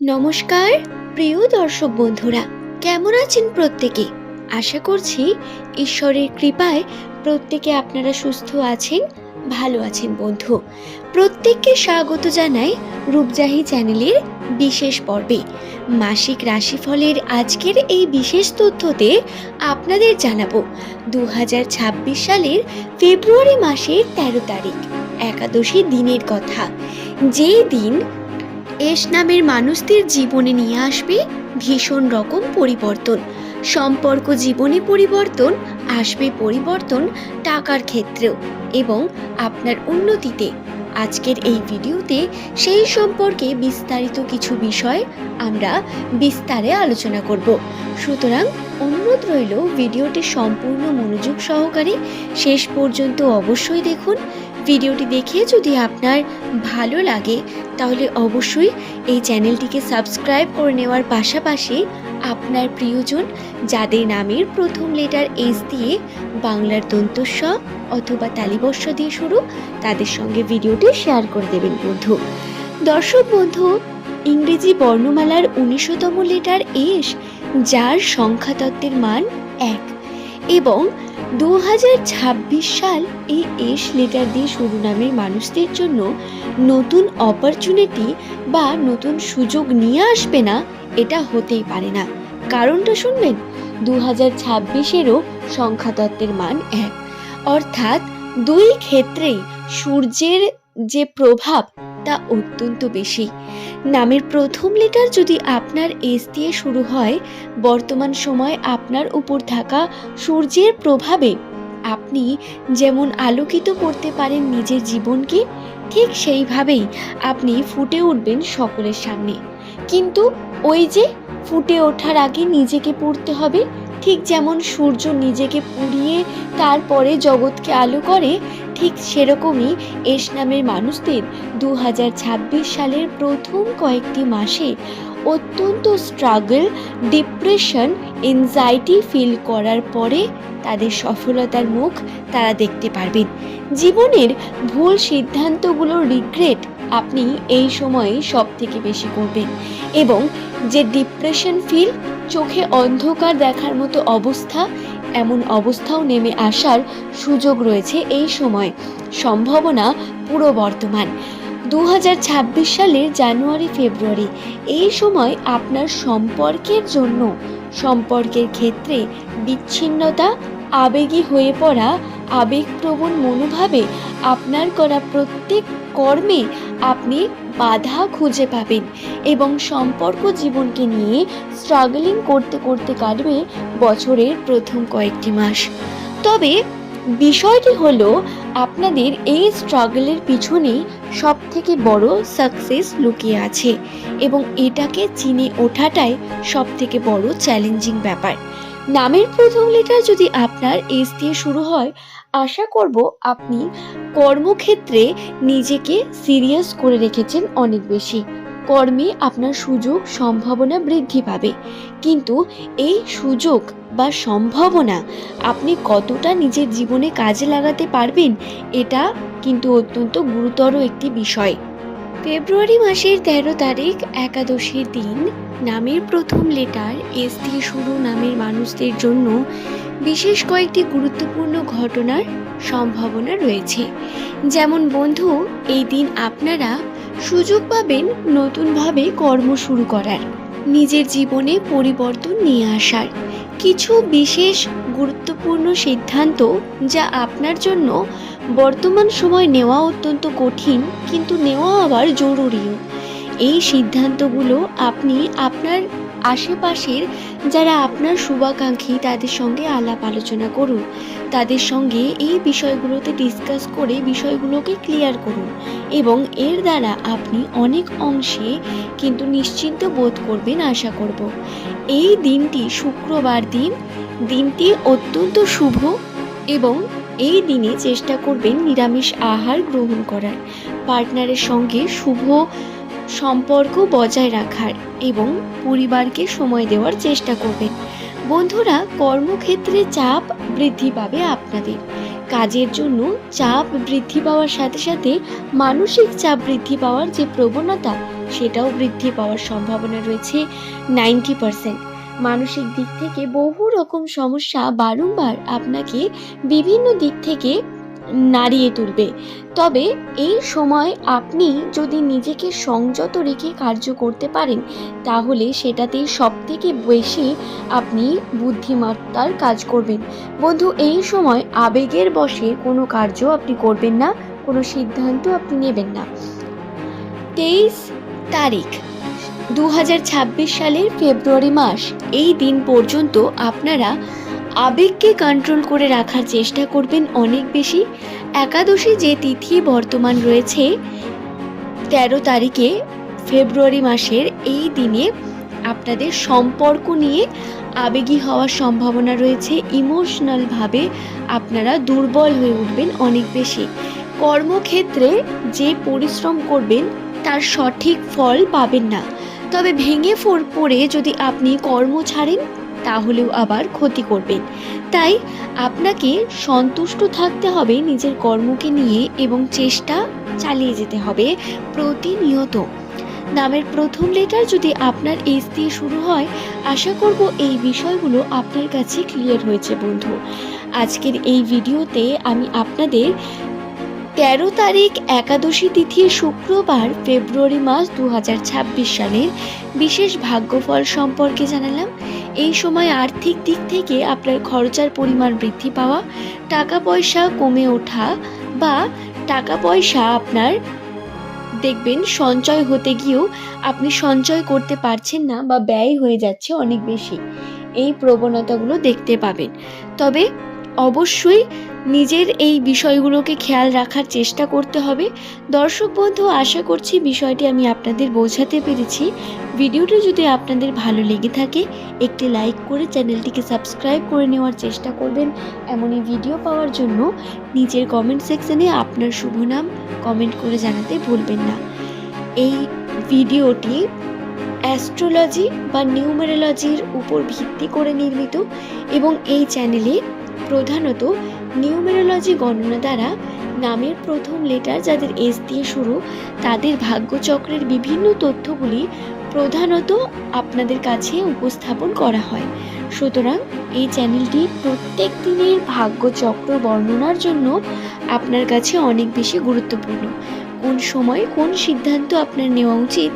নমস্কার প্রিয় দর্শক বন্ধুরা, কেমন আছেন প্রত্যেকে? আশা করছি ঈশ্বরের কৃপায় প্রত্যেকে আপনারা সুস্থ আছেন, ভালো আছেন। বন্ধু, প্রত্যেককে স্বাগত জানাই রূপজাহি চ্যানেলের বিশেষ পর্বে। মাসিক রাশিফলের আজকের এই বিশেষ তথ্যতে আপনাদের জানাবো 2026 সালের ফেব্রুয়ারি মাসের 13 তারিখ একাদশী দিনের কথা, যেই দিন এস নামের মানুষদের জীবনে নিয়ে আসবে ভীষণ রকম পরিবর্তন। সম্পর্ক জীবনে পরিবর্তন আসবে, পরিবর্তন টাকার ক্ষেত্রেও এবং আপনার উন্নতিতে। আজকের এই ভিডিওতে সেই সম্পর্কে বিস্তারিত কিছু বিষয় আমরা বিস্তারে আলোচনা করব। সুতরাং অনুরোধ রইল ভিডিওটি সম্পূর্ণ মনোযোগ সহকারে শেষ পর্যন্ত অবশ্যই দেখুন। ভিডিওটি দেখে যদি আপনার ভালো লাগে তাহলে অবশ্যই এই চ্যানেলটিকে সাবস্ক্রাইব করে নেওয়ার পাশাপাশি আপনার প্রিয়জন যাদের নামের প্রথম লেটার এস দিয়ে বাংলার দন্তস্ব অথবা তালিবস্য দিয়ে শুরু, তাদের সঙ্গে ভিডিওটি শেয়ার করে দেবেন। বন্ধু, দর্শক বন্ধু, ইংরেজি বর্ণমালার 19তম লেটার এস, যার সংখ্যাতত্ত্বের মান 1 এবং 2026 সাল এই এস লেটার দিয়ে শুরু নামের মানুষদের জন্য নতুন অপরচুনিটি বা নতুন সুযোগ নিয়ে আসবে না, এটা হতেই পারে না। কারণটা শুনবেন, 2026-এরও সংখ্যাতত্ত্বের মান 1, অর্থাৎ দুই ক্ষেত্রেই সূর্যের যে প্রভাব তা অত্যন্ত বেশি। নামের প্রথম লেটার যদি আপনার এস দিয়ে শুরু হয়, বর্তমান সময় আপনার উপর থাকা সূর্যের প্রভাবে আপনি যেমন আলোকিত করতে পারেন নিজের জীবনকে, ঠিক সেইভাবেই আপনি ফুটে উঠবেন সকলের সামনে। কিন্তু ওই যে ফুটে ওঠার আগে নিজেকে পুড়তে হবে, ঠিক যেমন সূর্য নিজেকে পুড়িয়ে তারপরে জগৎকে আলো করে, ঠিক সেরকমই এস নামের মানুষদের 2026 সালের প্রথম কয়েকটি মাসে অত্যন্ত স্ট্রাগল, ডিপ্রেশন, এনজাইটি ফিল করার পরে তাদের সফলতার মুখ তারা দেখতে পারবেন। জীবনের ভুল সিদ্ধান্তগুলোর রিগ্রেট আপনি এই সময়ে সব থেকে বেশি করবেন এবং যে ডিপ্রেশন ফিল, চোখে অন্ধকার দেখার মতো অবস্থা, এমন অবস্থাও নেমে আসার সুযোগ রয়েছে এই সময়। সম্ভাবনা পুরো বর্তমান 2026 সালের জানুয়ারি ফেব্রুয়ারি এই সময় আপনার সম্পর্কের জন্য, সম্পর্কের ক্ষেত্রে বিচ্ছিন্নতা, আবেগী হয়ে পড়া, আবেগপ্রবণ মনোভাবে আপনার করা প্রত্যেক কর্মে আপনি বাধা খুঁজে পাবেন এবং সম্পর্ক জীবনকে নিয়ে স্ট্রাগলিং করতে করতে কাটবে বছরের প্রথম কয়েকটি মাস। তবে বিষয়টি হলো, আপনাদের এই স্ট্রাগলের পিছনেই সব থেকে বড় সাকসেস লুকিয়ে আছে এবং এটাকে চিনে ওঠাটাই সব থেকে বড় চ্যালেঞ্জিং ব্যাপার। নামের প্রথম লেটার যদি আপনার এস দিয়ে শুরু হয়, আশা করব আপনি কর্মক্ষেত্রে নিজেকে সিরিয়াস করে রেখেছেন অনেক বেশি। কর্মে আপনার সুযোগ সম্ভাবনা বৃদ্ধি পাবে, কিন্তু এই সুযোগ বা সম্ভাবনা আপনি কতটা নিজের জীবনে কাজে লাগাতে পারবেন, এটা কিন্তু অত্যন্ত গুরুতর একটি বিষয়। ফেব্রুয়ারি মাসের 13 তারিখ একাদশীর দিন নামের প্রথম লেটার এস দিয়ে শুরু নামের মানুষদের জন্য বিশেষ কয়েকটি গুরুত্বপূর্ণ ঘটনার সম্ভাবনা রয়েছে। যেমন বন্ধু, এই দিন আপনারা সুযোগ পাবেন নতুনভাবে কর্ম শুরু করার, নিজের জীবনে পরিবর্তন নিয়ে আসার। কিছু বিশেষ গুরুত্বপূর্ণ সিদ্ধান্ত যা আপনার জন্য বর্তমান সময় নেওয়া অত্যন্ত কঠিন, কিন্তু নেওয়া আবার জরুরিও। এই সিদ্ধান্তগুলো আপনি আপনার আশেপাশের যারা আপনার শুভাকাঙ্ক্ষী তাদের সঙ্গে আলাপ আলোচনা করুন, তাদের সঙ্গে এই বিষয়গুলোতে ডিসকাস করে বিষয়গুলোকে ক্লিয়ার করুন এবং এর দ্বারা আপনি অনেক অংশে কিন্তু নিশ্চিন্ত বোধ করবেন আশা করব। এই দিনটি শুক্রবার দিনটি অত্যন্ত শুভ এবং এই দিনে চেষ্টা করবেন নিরামিষ আহার গ্রহণ করার, পার্টনারের সঙ্গে শুভ সম্পর্ক বজায় রাখার এবং পরিবারকে সময় দেওয়ার চেষ্টা করবেন। বন্ধুরা, কর্মক্ষেত্রে চাপ বৃদ্ধি পাবে আপনাদের। কাজের জন্য চাপ বৃদ্ধি পাওয়ার সাথে সাথে মানসিক চাপ বৃদ্ধি পাওয়ার যে প্রবণতা, সেটাও বৃদ্ধি পাওয়ার সম্ভাবনা রয়েছে 90%। মানসিক দিক থেকে বহু রকম সমস্যা বারংবার আপনাকে বিভিন্ন দিক থেকে নাড়িয়ে তুলবে। তবে এই সময় আপনি যদি নিজেকে সংযত রেখে কার্য করতে পারেন, তাহলে সেটাতেই সবথেকে বেশি আপনি বুদ্ধিমত্তার কাজ করবেন। বন্ধু, এই সময় আবেগের বশে কোনো কার্য আপনি করবেন না, কোনো সিদ্ধান্ত আপনি নেবেন না। 23 তারিখ 2026 সালের ফেব্রুয়ারি মাস, এই দিন পর্যন্ত আপনারা আবেগকে কন্ট্রোল করে রাখার চেষ্টা করবেন অনেক বেশি। একাদশী যে তিথি বর্তমান রয়েছে 13 তারিখে ফেব্রুয়ারি মাসের, এই দিনে আপনাদের সম্পর্ক নিয়ে আবেগী হওয়ার সম্ভাবনা রয়েছে। ইমোশনালভাবে আপনারা দুর্বল হয়ে উঠবেন অনেক বেশি। কর্মক্ষেত্রে যে পরিশ্রম করবেন তার সঠিক ফল পাবেন না। তবে ভেঙে পড়ে যদি আপনি কর্ম ছাড়েন, তাহলেও আবার ক্ষতি করবেন। তাই আপনাকে সন্তুষ্ট থাকতে হবে নিজের কর্মকে নিয়ে এবং চেষ্টা চালিয়ে যেতে হবে প্রতিনিয়ত। নামের প্রথম লেটার যদি আপনার এস দিয়ে শুরু হয়, আশা করব এই বিষয়গুলো আপনার কাছে ক্লিয়ার হয়েছে বন্ধু। আজকের এই ভিডিওতে আমি আপনাদের 13 তারিখ একাদশী তিথি শুক্রবার ফেব্রুয়ারি মাস 2026 সালের বিশেষ ভাগ্যফল সম্পর্কে জানালাম। এই সময় আর্থিক দিক থেকে আপনার খরচার পরিমাণ বৃদ্ধি পাওয়া, টাকা পয়সা কমে ওঠা বা টাকা পয়সা আপনার দেখবেন সঞ্চয় হতে গিয়েও আপনি সঞ্চয় করতে পারছেন না বা ব্যয় হয়ে যাচ্ছে অনেক বেশি, এই প্রবণতাগুলো দেখতে পাবেন। তবে অবশ্যই নিজের এই বিষয়গুলোকে খেয়াল রাখার চেষ্টা করতে হবে। দর্শক বন্ধু, আশা করছি বিষয়টি আমি আপনাদের বোঝাতে পেরেছি। ভিডিওটি যদি আপনাদের ভালো লেগে থাকে, একটি লাইক করে চ্যানেলটিকে সাবস্ক্রাইব করে নেওয়ার চেষ্টা করবেন। এমনই ভিডিও পাওয়ার জন্য নিচের কমেন্ট সেকশনে আপনার শুভ নাম কমেন্ট করে জানাতে ভুলবেন না। এই ভিডিওটি অ্যাস্ট্রোলজি বা নিউমেরোলজির উপর ভিত্তি করে নির্মিত এবং এই চ্যানেলে প্রধানত নিউমেরোলজি গণনা দ্বারা নামের প্রথম লেটার যাদের এস দিয়ে শুরু, তাদের ভাগ্যচক্রের বিভিন্ন তথ্যগুলি প্রধানত আপনাদের কাছে উপস্থাপন করা হয়। সুতরাং এই চ্যানেলটি প্রত্যেক দিনের ভাগ্যচক্র বর্ণনার জন্য আপনার কাছে অনেক বেশি গুরুত্বপূর্ণ। কোন সময় কোন সিদ্ধান্ত আপনার নেওয়া উচিত,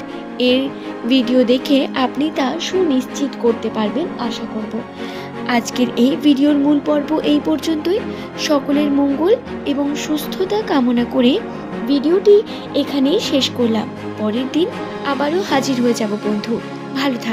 এর ভিডিও দেখে আপনি তা সুনিশ্চিত করতে পারবেন আশা করব। আজকের এই ভিডিওর মূল পর্ব এই পর্যন্তই। সকলের মঙ্গল এবং সুস্থতা কামনা করে ভিডিওটি এখানেই শেষ করলাম। পরের দিন আবারও হাজির হয়ে যাব বন্ধু। ভালো থাকবেন।